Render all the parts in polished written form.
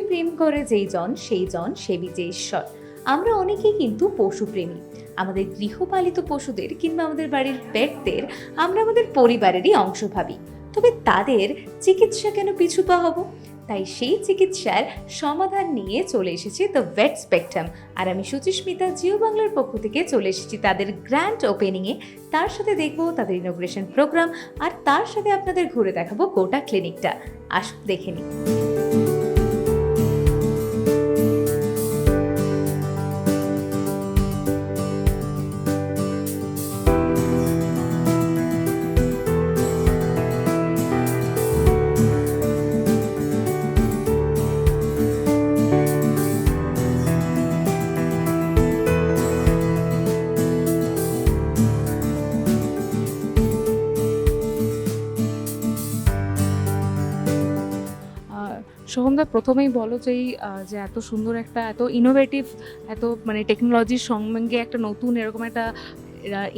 প্রেম করে যেই জন সেই জন সেবি যে ঈশ্বর। আমরা অনেকেই কিন্তু পশুপ্রেমী। আমাদের গৃহপালিত পশুদের কিংবা আমাদের বাড়ির পেটদের আমরা আমাদের পরিবারেরই অংশ ভাবি। তবে তাদের চিকিৎসা কেন পিছু পা হব? তাই সেই চিকিৎসার সমাধান নিয়ে চলে এসেছে দ্য ভেট স্পেকট্রাম। আর আমি সুচিস্মিতা জিও বাংলার পক্ষ থেকে চলে এসেছি তাদের গ্র্যান্ড ওপেনিংয়ে। তার সাথে দেখবো তাদের ইনোগ্রেশন প্রোগ্রাম, আর তার সাথে আপনাদের ঘুরে দেখাবো গোটা ক্লিনিকটা। আসুন দেখে নিই। সোহমদা, প্রথমেই বলো যে যে এত সুন্দর একটা, এত ইনোভেটিভ, এত মানে টেকনোলজির সঙ্গে একটা নতুন এরকম একটা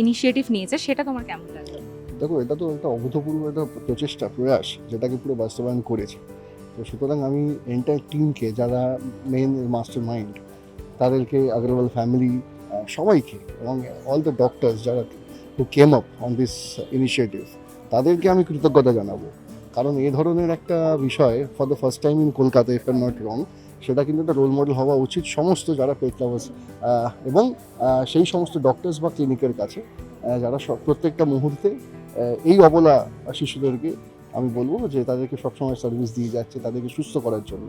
ইনিশিয়েটিভ নিয়েছে, সেটা তোমার কেমন লাগলো? দেখো, এটা তো একটা অভূতপূর্ব একটা প্রচেষ্টা, প্রয়াস, যেটাকে পুরো বাস্তবায়ন করেছে। তো সুতরাং আমি এন্টায়ার টিমকে, যারা মেন মাস্টার মাইন্ড, তাদেরকে, আগরওয়াল ফ্যামিলি, সবাইকে, এবং অল দ্য ডক্টরস যারা who came up on this initiative, তাদেরকে আমি কৃতজ্ঞতা জানাবো। কারণ এই ধরনের একটা বিষয় for the first time in Kolkata, if I not wrong, সেটা কিন্তু একটা রোল মডেল হওয়া উচিত সমস্ত যারা পেট লাভার্স এবং সেই সমস্ত ডক্টরস বা ক্লিনিকের কাছে, যারা প্রত্যেকটা মুহূর্তে এই অবলা শিশুদেরকে, আমি বলবো যে তাদেরকে সবসময় সার্ভিস দিয়ে যাচ্ছে তাদেরকে সুস্থ করার জন্য।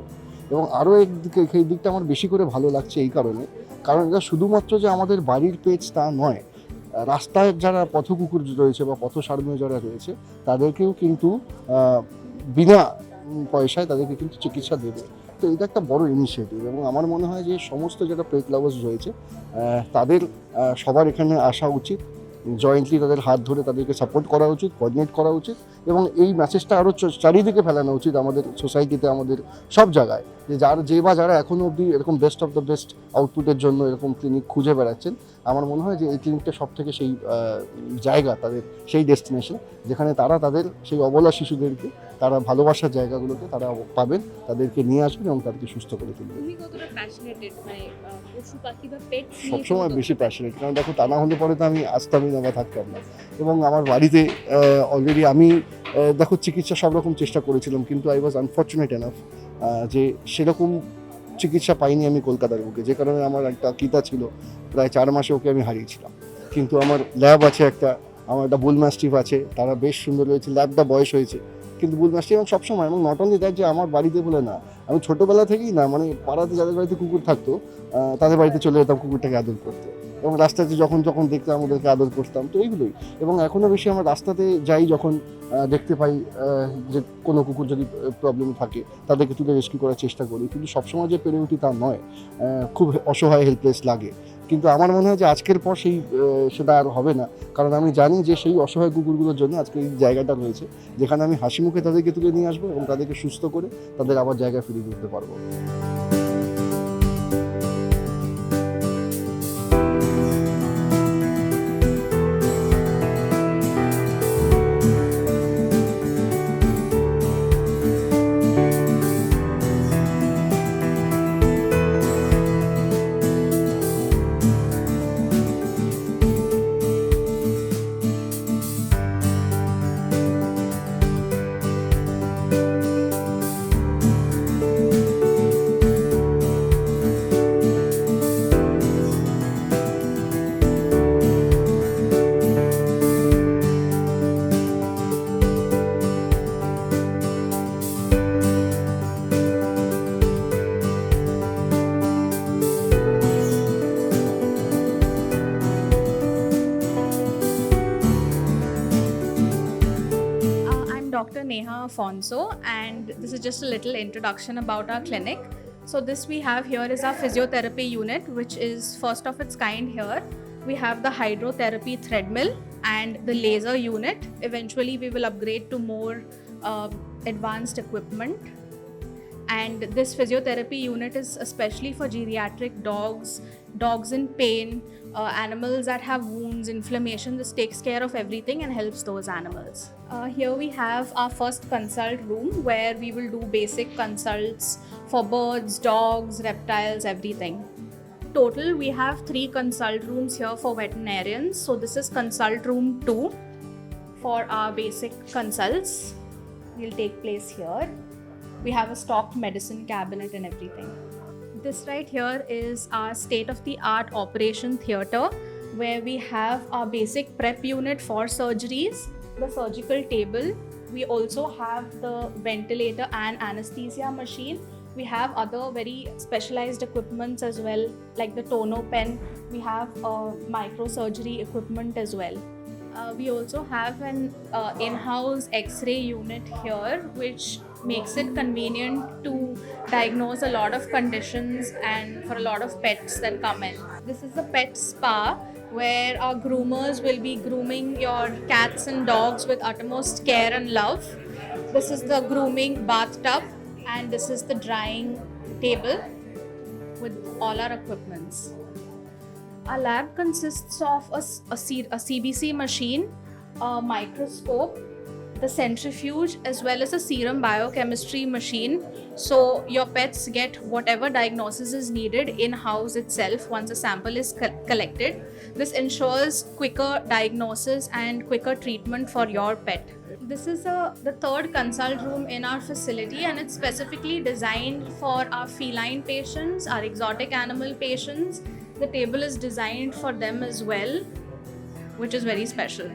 এবং আরও একদিকে এই দিকটা আমার বেশি করে ভালো লাগছে এই কারণ এটা শুধুমাত্র যে আমাদের বাড়ির পেজ তা নয়, রাস্তায় যারা পথকুকুর রয়েছে বা পথসারণীয় যারা রয়েছে, তাদেরকেও কিন্তু বিনা পয়সায় তাদেরকে কিন্তু চিকিৎসা দেবে। তো এটা একটা বড় ইনিশিয়েটিভ, এবং আমার মনে হয় যে সমস্ত যারা পেট লাভার্স রয়েছে তাদের সবার এখানে আসা উচিত, জয়েন্টলি তাদের হাত ধরে তাদেরকে সাপোর্ট করা উচিত, কোঅর্ডিনেট করা উচিত, এবং এই মেসেজটা আরও চারিদিকে ফেলানো উচিত আমাদের সোসাইটিতে, আমাদের সব জায়গায়, যে যারা এখনও অবধি এরকম বেস্ট অফ দ্য বেস্ট আউটপুটের জন্য এরকম ক্লিনিক খুঁজে বেড়াচ্ছেন। আমার মনে হয় যে এই ক্লিনিকটা সব থেকে সেই জায়গা, তাদের সেই ডেস্টিনেশন, যেখানে তারা তাদের সেই অবলা শিশুদেরকে, তারা ভালোবাসার জায়গাগুলোতে তারা পাবেন, তাদেরকে নিয়ে আসবেন এবং তাদেরকে সুস্থ করে তুলবেন। তুমি কতটা প্যাশনেটেড, মানে পশু পাখি বা পেটস নিয়ে? সবসময় বেশি প্যাশনেট, কারণ দেখো, তা না হলে পরে তো আমি আসতামই না বা থাকতাম না। এবং আমার বাড়িতে অলরেডি আমি দেখো চিকিৎসা সব রকম চেষ্টা করেছিলাম, কিন্তু আই ওয়াজ আনফর্চুনেট এনাফ যে সেরকম চিকিৎসা পাইনি আমি কলকাতার বুকে, যে কারণে আমার একটা কিতা ছিল, প্রায় 4 মাসে ওকে আমি হারিয়েছিলাম। কিন্তু আমার ল্যাব আছে একটা, আমার একটা বুল ম্যাস্টিফ আছে, তারা বেশ সুন্দর রয়েছে, ল্যাবটা বয়স হয়েছে, কিন্তু বুল ম্যাস্টিফ এবং সবসময়, এবং নট অনলি দ্যাট যে আমার বাড়িতে বলে না, আমি ছোটোবেলা থেকেই না, মানে পাড়াতে যাদের বাড়িতে কুকুর থাকতো তাদের বাড়িতে চলে যেতাম কুকুরটাকে আদর করতে, এবং রাস্তাতে যখন দেখতাম ওদেরকে আদর করতাম। তো এইগুলোই, এবং এখনও বেশি আমার রাস্তাতে যাই যখন দেখতে পাই যে কোনো কুকুর যদি প্রবলেম থাকে, তাদেরকে তুলে রেস্কিউ করার চেষ্টা করি, কিন্তু সবসময় যে পেরে উঠি তা নয়, খুব অসহায়, হেল্পলেস লাগে। কিন্তু আমার মনে হয় যে আজকের পর সেটা আর হবে না, কারণ আমি জানি যে সেই অসহায় কুকুরগুলোর জন্য আজকে এই জায়গাটা রয়েছে, যেখানে আমি হাসি মুখে তাদেরকে তুলে নিয়ে আসবো এবং তাদেরকে সুস্থ করে তাদের আবার জায়গায় ফিরিয়ে দিতে পারবো। I'm Dr. Neha Afonso, and this is just a little introduction about our clinic. So, this we have here is our physiotherapy unit, which is first of its kind here. We have the hydrotherapy threadmill and the laser unit. Eventually, we will upgrade to more advanced equipment. And this physiotherapy unit is especially for geriatric dogs, dogs in pain, animals that have wounds, inflammation. This takes care of everything and helps those animals. Here we have our first consult room where we will do basic consults for birds, dogs, reptiles, everything. Total, we have 3 consult rooms here for veterinarians. So this is consult room 2 for our basic consults. Will take place here. We have a stocked medicine cabinet and everything. This right here is our state-of-the-art operation theatre where we have our basic prep unit for surgeries, the surgical table. We also have the ventilator and anesthesia machine. We have other very specialized equipments as well, like the tono pen. We have microsurgery equipment as well. We also have an in-house X-ray unit here, which makes it convenient to diagnose a lot of conditions and for a lot of pets that come in. This is a pet spa where our groomers will be grooming your cats and dogs with utmost care and love. This is the grooming bathtub and this is the drying table with all our equipments. Our lab consists of a CBC machine, a microscope, the centrifuge, as well as a serum biochemistry machine. So your pets get whatever diagnosis is needed in-house itself once a sample is collected. This ensures quicker diagnosis and quicker treatment for your pet. This is the third consult room in our facility, and it's specifically designed for our feline patients, our exotic animal patients. The table is designed for them as well, which is very special.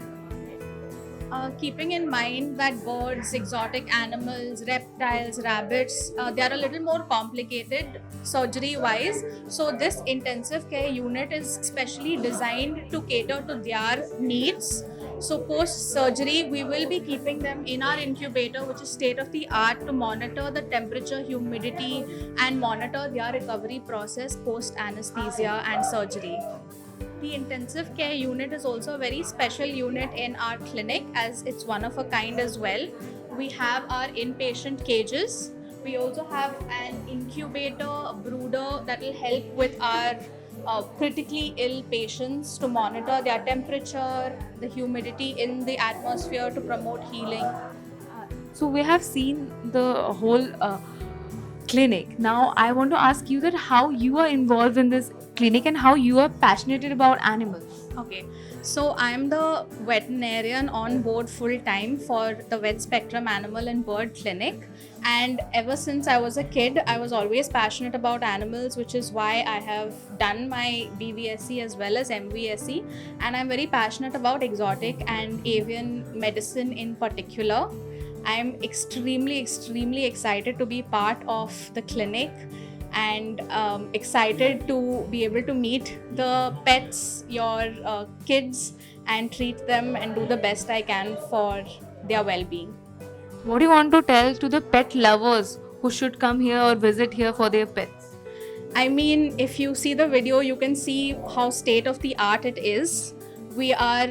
Keeping in mind that birds, exotic animals, reptiles, rabbits, they are a little more complicated surgery-wise. So this intensive care unit is specially designed to cater to their needs. So post-surgery, we will be keeping them in our incubator, which is state-of-the-art, to monitor the temperature, humidity, and monitor their recovery process post-anesthesia and surgery. The intensive care unit is also a very special unit in our clinic, as it's one of a kind as well. We have our inpatient cages. We also have an incubator, a brooder that will help with our critically ill patients to monitor their temperature, the humidity in the atmosphere to promote healing. So we have seen the whole clinic. Now I want to ask you that how you are involved in this clinic and how you are passionate about animals. Okay, so I'm the veterinarian on board full time for the Vet Spectrum Animal and Bird Clinic. And ever since I was a kid, I was always passionate about animals, which is why I have done my BVSC as well as MVSC. And I'm very passionate about exotic and avian medicine in particular. I'm extremely excited to be part of the clinic and excited to be able to meet the pets, your kids, and treat them and do the best I can for their well-being. What do you want to tell to the pet lovers who should come here or visit here for their pets? I mean, if you see the video, you can see how state-of-the-art it is. We are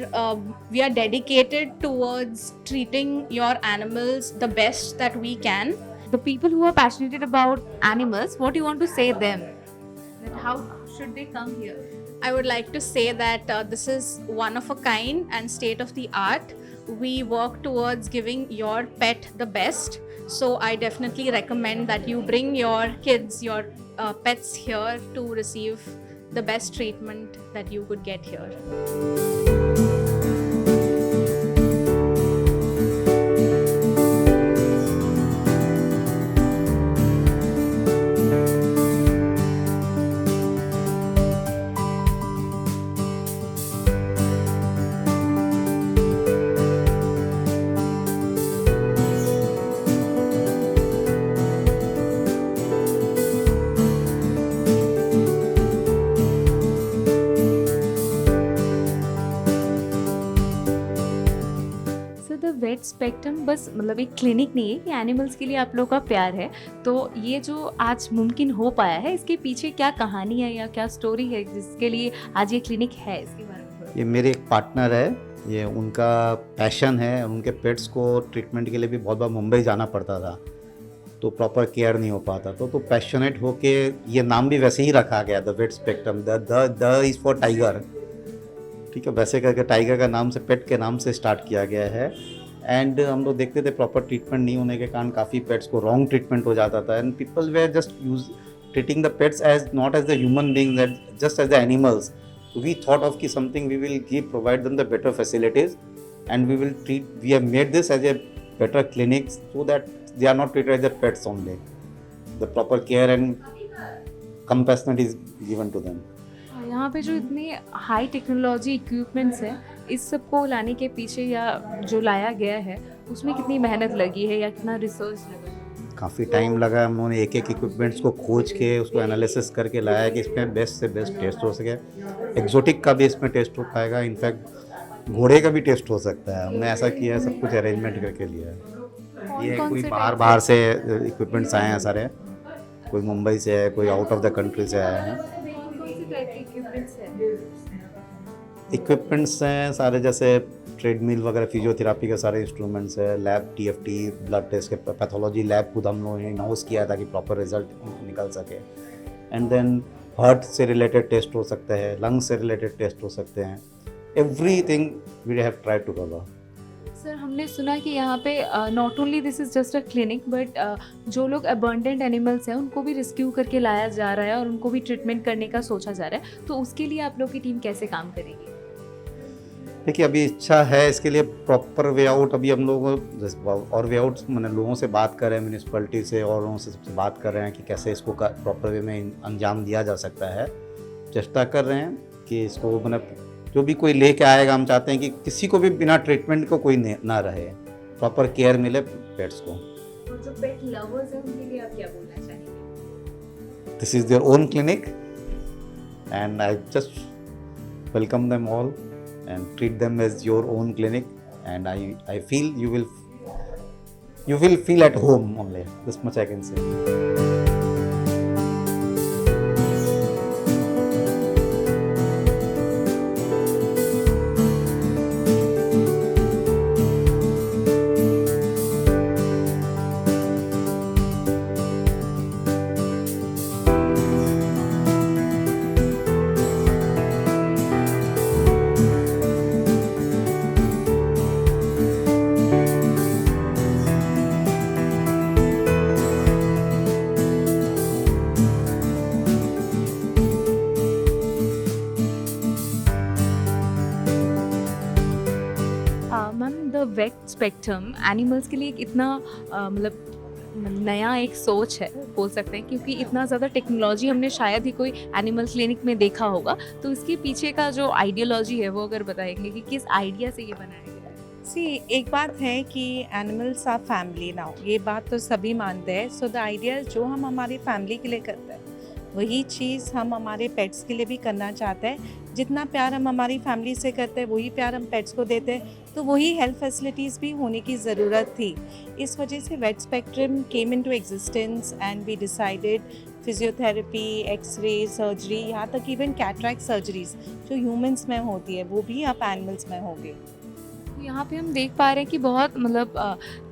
dedicated towards treating your animals the best that we can. The people who are passionate about animals, what do you want to say them? That how should they come here? I would like to say that this is one of a kind and state of the art. We work towards giving your pet the best. So I definitely recommend that you bring your kids, your pets here to receive the best treatment that you could get here. Vet Spectrum बस मतलब एक clinic नहीं है कि animals के लिए आप लोगों का प्यार है, तो ये जो आज मुमकिन हो पाया है इसके पीछे क्या कहानी है या क्या स्टोरी है जिसके लिए आज ये क्लिनिक है, इसके बारे में? ये मेरे एक पार्टनर है, ये उनका पैशन है, उनके पेट्स को ट्रीटमेंट के लिए भी बहुत बार मुंबई जाना पड़ता था, तो प्रॉपर केयर नहीं हो पाता तो पैशनेट होके ये नाम भी वैसे ही रखा गया, the Vet Spectrum. The is for tiger, ठीक है, वैसे करके टाइगर का नाम से, पेट के नाम से स्टार्ट किया गया है। एंड हम लोग देखते थे प्रॉपर ट्रीटमेंट नहीं होने के कारण काफ़ी पेट्स को रॉन्ग ट्रीटमेंट हो जाता था, and people were just use treating the pets as not as the human being, just as the animals. We thought of कि something we will give, provide them the better facilities, and we will treat, we have made this as a better clinics so that they are not treated as their pets only. The proper care and compassion is given to them. यहाँ पे जो इतनी high technology equipments हैं, इस सब को लाने के पीछे या जो लाया गया है उसमें कितनी मेहनत लगी है या कितना रिसर्च लगा है? काफ़ी टाइम लगा, हम लोगों ने एक एक इक्विपमेंट्स को खोज के उसको एनालिसिस करके लाया कि इसमें बेस्ट से बेस्ट टेस्ट हो सके। एक्जोटिक का भी इसमें टेस्ट हो पाएगा, इनफैक्ट घोड़े का भी टेस्ट हो सकता है। हमने ऐसा किया है, सब कुछ अरेंजमेंट करके लिया है। ये कोई बाहर से इक्विपमेंट्स आए हैं सारे, कोई मुंबई से है, कोई आउट ऑफ द कंट्री से आए हैं। इक्विपमेंट्स हैं सारे, जैसे ट्रेडमिल वगैरह, फिजियोथेरापी के सारे इंस्ट्रूमेंट्स है, लैब, TFT, ब्लड टेस्ट के, पैथोलॉजी लैब खुद हम लोगों ने इन हाउस किया था कि प्रॉपर रिजल्ट निकल सके। एंड देन हार्ट से रिलेटेड टेस्ट हो सकते हैं, लंग्स से रिलेटेड टेस्ट हो सकते हैं, everything we have tried to cover. Sir, हमने सुना कि यहाँ पे not only this is just a clinic, but जो लोग अबंडेंट एनिमल्स हैं उनको भी रेस्क्यू करके लाया जा रहा है और उनको भी ट्रीटमेंट करने का सोचा जा रहा है। तो उसके लिए आप लोग की टीम कैसे काम करेगी? देखिए, अभी इच्छा है इसके लिए प्रॉपर वे आउट। अभी हम लोग और वे आउट मैंने लोगों से बात कर रहे हैं, म्यूनिसिपैलिटी से और लोगों से सबसे बात कर रहे हैं कि कैसे इसको प्रॉपर वे में अंजाम दिया जा सकता है। चेष्टा कर रहे हैं कि इसको मैंने जो भी कोई लेके आएगा, हम चाहते हैं कि किसी को भी बिना ट्रीटमेंट को कोई ना रहे, प्रॉपर केयर मिले पेट्स को। और जो पेट लवर्स हैं उनके लिए आप क्या बोलना चाहेंगे? This is their own clinic and I just welcome them all and treat them as your own clinic, and I feel you will feel at home only. This much I can say. Ma'am, the Vet Spectrum animals के लिए एक इतना मतलब नया एक सोच है बोल सकते हैं, क्योंकि इतना ज़्यादा टेक्नोलॉजी हमने शायद ही कोई एनिमल क्लिनिक में देखा होगा। तो इसके पीछे का जो आइडियोलॉजी है वो अगर बताएंगे कि किस आइडिया से ये बनाया गया है? सी, एक बात है कि एनिमल्स आर फैमिली नाउ, ये बात तो सभी मानते हैं। सो द आइडिया जो हम हमारी फैमिली के लिए करते हैं वही चीज़ हम हमारे पेट्स के लिए भी करना चाहते हैं। जितना प्यार हम हमारी फैमिली से करते हैं वही प्यार हम पेट्स को देते हैं, तो वही हेल्थ फैसिलिटीज़ भी होने की ज़रूरत थी। इस वजह से Vet Spectrum came into existence and we decided physiotherapy, x-ray, surgery, यहाँ तक इवन कैटरैक्ट सर्जरीज जो ह्यूमंस में होती है वो भी अब एनिमल्स में होगी। यहाँ पे हम देख पा रहे हैं कि बहुत मतलब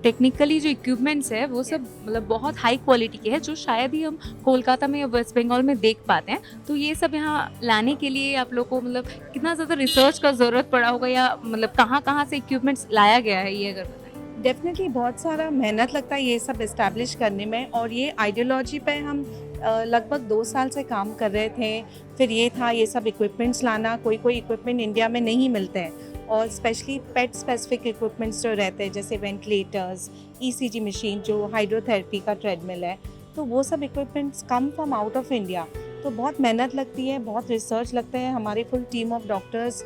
टेक्निकली जो इक्विपमेंट्स है वो सब मतलब बहुत हाई क्वालिटी के हैं, जो शायद ही हम कोलकाता में या वेस्ट बंगाल में देख पाते हैं। तो ये सब यहाँ लाने के लिए आप लोग को मतलब कितना ज़्यादा रिसर्च का ज़रूरत पड़ा होगा, या मतलब कहाँ से इक्विपमेंट्स लाया गया है, ये अगर बताएं? डेफिनेटली बहुत सारा मेहनत लगता है ये सब इस्टेब्लिश करने में, और ये आइडियोलॉजी पे हम लगभग 2 साल से काम कर रहे थे। फिर ये था ये सब इक्विपमेंट्स लाना, कोई इक्विपमेंट इंडिया में नहीं मिलते हैं, और स्पेशली पेट स्पेसिफिक इक्विपमेंट्स जो रहते हैं जैसे वेंटिलेटर्स, ECG मशीन, जो हाइड्रोथेरेपी का ट्रेडमिल है, तो वो सब equipments come from out of India. तो बहुत मेहनत लगती है, बहुत रिसर्च लगता है, हमारी फुल टीम ऑफ डॉक्टर्स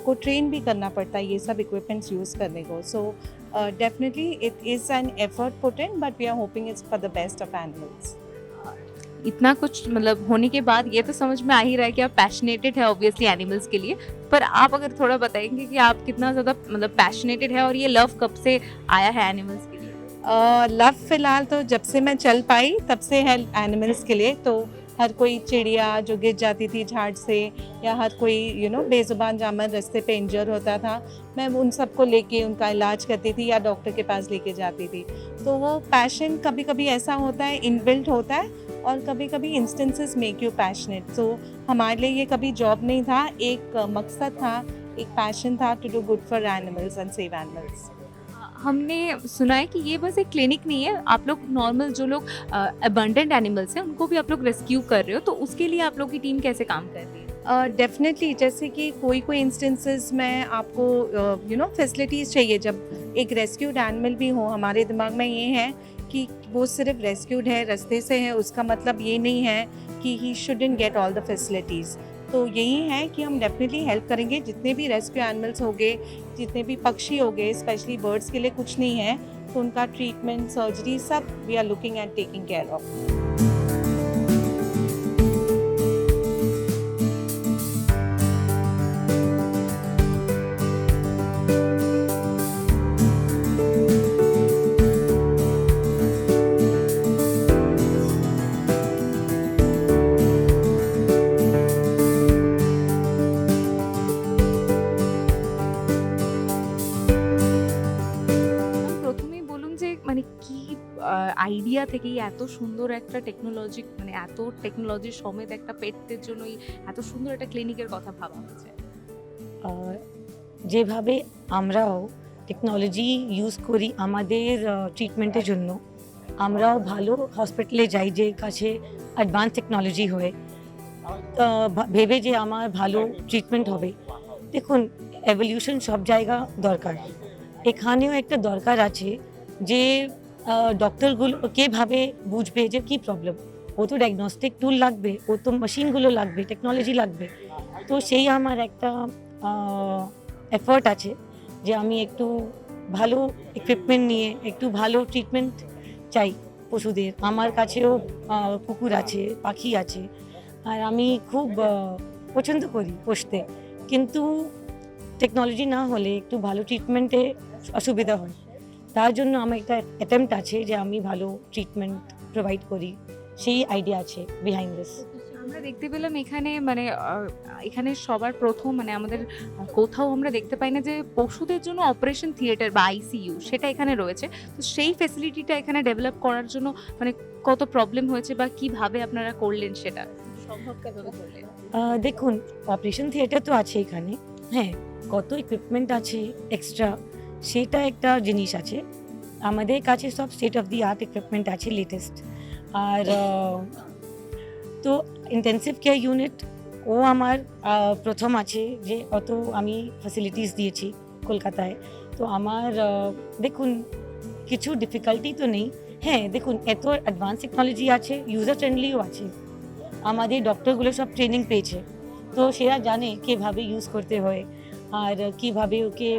को ट्रेन भी करना पड़ता है ये सब इक्विपमेंट्स यूज़ करने को। So definitely it is an effort put in, but we are hoping it's for the best of animals. इतना कुछ मतलब होने के बाद ये तो समझ में आ ही रहा है कि आप पैशनेटेड है ऑब्वियसली एनिमल्स के लिए, पर आप अगर थोड़ा बताएंगे कि आप कितना ज़्यादा मतलब पैशनेटेड है और ये लव कब से आया है एनिमल्स के लिए? लव फिलहाल तो जब से मैं चल पाई तब से है एनिमल्स के लिए। तो हर कोई चिड़िया जो गिर जाती थी झाड़ से, या हर कोई बेजुबान जानवर रास्ते पे इंजर होता था, मैं उन सबको लेके उनका इलाज करती थी या डॉक्टर के पास लेके जाती थी। तो वो पैशन कभी कभी ऐसा होता है, इनबिल्ट होता है, और कभी कभी इंस्टेंसेस मेक यू पैशनेट। तो हमारे लिए ये कभी जॉब नहीं था, एक मकसद था, एक पैशन था to do good for animals and save animals. हमने सुना है कि ये बस एक क्लिनिक नहीं है, आप लोग नॉर्मल जो लोग अबंडेंट एनिमल्स हैं उनको भी आप लोग रेस्क्यू कर रहे हो, तो उसके लिए आप लोग की टीम कैसे काम कर रही है? डेफिनेटली, जैसे कि कोई इंस्टेंसेस में आपको फैसिलिटीज़ चाहिए। जब एक रेस्क्यूड एनिमल भी हो, हमारे दिमाग में ये है कि वो सिर्फ रेस्क्यूड है, रास्ते से है, उसका मतलब ये नहीं है कि he shouldn't get all the facilities. तो यही है कि हम डेफिनेटली हेल्प करेंगे। जितने भी रेस्क्यू एनिमल्स हो गए, जितने भी पक्षी हो गए, स्पेशली बर्ड्स के लिए कुछ नहीं है, तो उनका ट्रीटमेंट, सर्जरी सब we are looking at taking care of. প্রথমেই বলুন যে মানে কি আইডিয়া থেকে এত সুন্দর একটা টেকনোলজি, মানে এত টেকনোলজি সমেত একটা পেটদের জন্য এত সুন্দর একটা ক্লিনিকের কথা ভাবা হয়েছে? যেভাবে আমরাও টেকনোলজি ইউজ করি আমাদের ট্রিটমেন্টের জন্য, আমরাও ভালো হসপিটালে যাই যে কাছে অ্যাডভান্স টেকনোলজি হয়, ভেবে যে আমার ভালো ট্রিটমেন্ট হবে। দেখুন, এভলিউশন সব জায়গা দরকার, এখানেও একটা দরকার আছে যে ডক্টরগুলো কীভাবে বুঝবে যে কী প্রবলেম। ও তো ডায়াগনস্টিক টুল লাগবে, ও তো মেশিনগুলো লাগবে, টেকনোলজি লাগবে। তো সেই আমার একটা এফর্ট আছে যে আমি একটু ভালো ইকুইপমেন্ট নিয়ে একটু ভালো ট্রিটমেন্ট চাই পশুদের। আমার কাছেও কুকুর আছে, পাখি আছে, আর আমি খুব পছন্দ করি পুষতে, কিন্তু টেকনোলজি না হলে একটু ভালো ট্রিটমেন্টে অসুবিধা হয়। তার জন্য আমার একটা অ্যাটেম্প্ট আছে যে আমি ভালো ট্রিটমেন্ট প্রোভাইড করি, সেই আইডিয়া আছে বিহাইন্ড দিস। আমরা দেখতে পেলাম এখানে মানে এখানে সবার প্রথম মানে আমাদের কোথাও আমরা দেখতে পাই না যে পশুদের জন্য অপারেশন থিয়েটার বা আইসিইউ সেটা এখানে রয়েছে। তো সেই ফ্যাসিলিটিটা এখানে ডেভেলপ করার জন্য মানে কত প্রবলেম হয়েছে বা কিভাবে আপনারা করলেন, সেটা সম্ভব কিভাবে করলেন? দেখুন, অপারেশন থিয়েটার তো আছে এখানে, হ্যাঁ, কত ইকুইপমেন্ট আছে এক্সট্রা, সেটা একটা জিনিস আছে। আমাদের কাছে সব state of the art equipment আছে, লেটেস্ট। আর তো ইন্টেন্সিভ কেয়ার ইউনিট ও আমার প্রথম আছে, যে অত আমি ফ্যাসিলিটিস দিয়েছি কলকাতায়। তো আমার দেখুন কিছু ডিফিকাল্টি তো নেই। হ্যাঁ, দেখুন এত অ্যাডভান্স টেকনোলজি আছে, ইউজার ফ্রেন্ডলিও আছে। আমাদের ডক্টরগুলো সব ট্রেনিং পেয়েছে, তো সেরা জানে কীভাবে ইউজ করতে হয় আর কীভাবে ওকে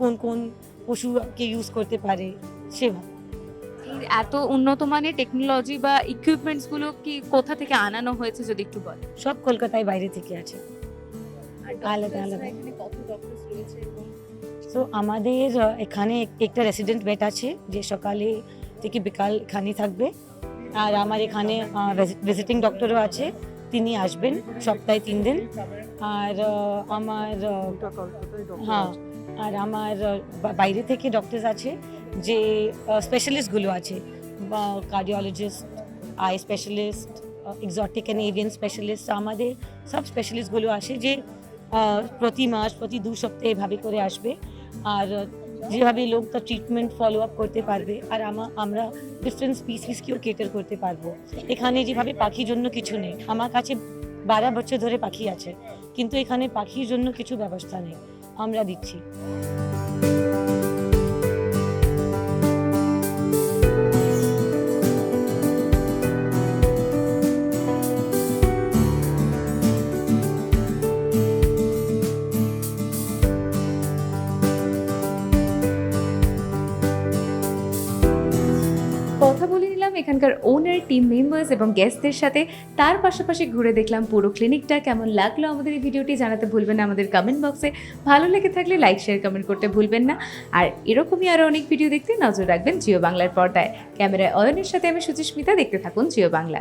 কোন কোন পশুকে ইউজ করতে পারে সেভাবে। এই এত উন্নত মানের টেকনোলজি বা ইকুইপমেন্টসগুলো কি কোথা থেকে আনানো হয়েছে যদি একটু বলেন? সব কলকাতায় বাইরে থেকে আছে, আলাদা আলাদা। তো আমাদের এখানে একটা রেসিডেন্ট বেড আছে যে সকালে থেকে বিকাল এখানে থাকবে। আর আমার এখানে ভিজিটিং ডক্টরও আছে, তিনি আসবেন সপ্তাহে 3 দিন। আর আমার হ্যাঁ, আর আমার বাইরে থেকে ডক্টরস আছে যে স্পেশালিস্টগুলো আছে, cardiologist, eye specialist, exotic and avian specialist. আমাদের সব স্পেশালিস্টগুলো আসে যে প্রতি মাস, প্রতি 2 সপ্তাহে এভাবে করে আসবে, আর যেভাবে লোক তার ট্রিটমেন্ট ফলো আপ করতে পারবে। আর আমরা ডিফারেন্ট স্পিসিসকেও কেটার করতে পারবো। এখানে যেভাবে পাখির জন্য কিছু নেই, আমার কাছে 12 বছর ধরে পাখি আছে, কিন্তু এখানে পাখির জন্য কিছু ব্যবস্থা নেই, আমরা দিচ্ছি। কথা বলে নিলাম এখানকার ওনার, টিম মেম্বার্স এবং গেস্টদের সাথে। তার পাশাপাশি ঘুরে দেখলাম পুরো ক্লিনিকটা। কেমন লাগলো আমাদের এই ভিডিওটি জানাতে ভুলবেন না আমাদের কমেন্ট বক্সে। ভালো লেগে থাকলে লাইক, শেয়ার, কমেন্ট করতে ভুলবেন না। আর এরকমই আরও অনেক ভিডিও দেখতে নজর রাখবেন জিও বাংলার পর্দায়। ক্যামেরায় অয়নের সাথে আমি সুচিস্মিতা, দেখতে থাকুন জিও বাংলা।